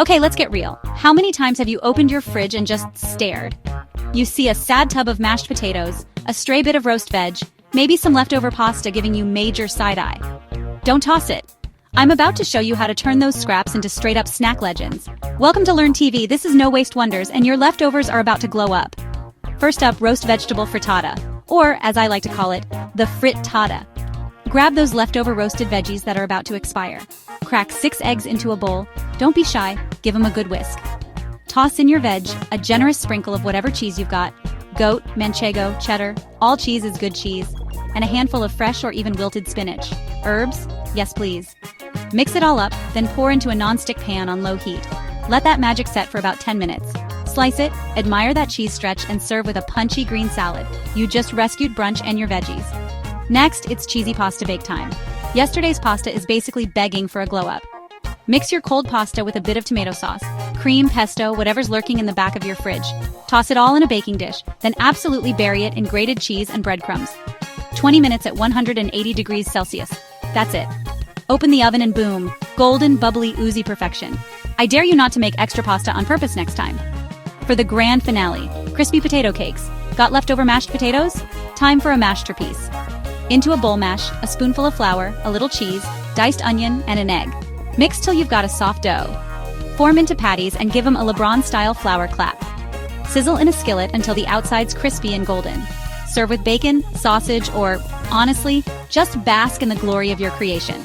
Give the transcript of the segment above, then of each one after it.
Okay, let's get real. How many times have you opened your fridge and just stared? You see a sad tub of mashed potatoes, a stray bit of roast veg, maybe some leftover pasta giving you major side-eye. Don't toss it. I'm about to show you how to turn those scraps into straight-up snack legends. Welcome to Learn TV. This is No Waste Wonders, and your leftovers are about to glow up. First up, roast vegetable frittata, or as I like to call it, the frittata. Grab those leftover roasted veggies that are about to expire. Crack 6 eggs into a bowl. Don't be shy, give them a good whisk. Toss in your veg, a generous sprinkle of whatever cheese you've got. Goat, manchego, cheddar, all cheese is good cheese. And a handful of fresh or even wilted spinach. Herbs? Yes please. Mix it all up, then pour into a non-stick pan on low heat. Let that magic set for about 10 minutes. Slice it, admire that cheese stretch, and serve with a punchy green salad. You just rescued brunch and your veggies. Next, it's cheesy pasta bake time. Yesterday's pasta is basically begging for a glow-up. Mix your cold pasta with a bit of tomato sauce, cream, pesto, whatever's lurking in the back of your fridge. Toss it all in a baking dish, then absolutely bury it in grated cheese and breadcrumbs. 20 minutes at 180 degrees Celsius. That's it. Open the oven and boom, golden, bubbly, oozy perfection. I dare you not to make extra pasta on purpose next time. For the grand finale, crispy potato cakes. Got leftover mashed potatoes? Time for a masterpiece. Into a bowl mash, a spoonful of flour, a little cheese, diced onion, and an egg. Mix till you've got a soft dough. Form into patties and give them a LeBron-style flour clap. Sizzle in a skillet until the outside's crispy and golden. Serve with bacon, sausage, or, honestly, just bask in the glory of your creation.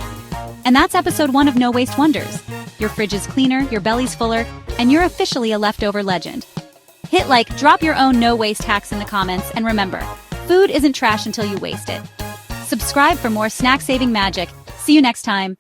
And that's episode 1 of No Waste Wonders. Your fridge is cleaner, your belly's fuller, and you're officially a leftover legend. Hit like, drop your own no-waste hacks in the comments, and remember, food isn't trash until you waste it. Subscribe for more snack-saving magic. See you next time.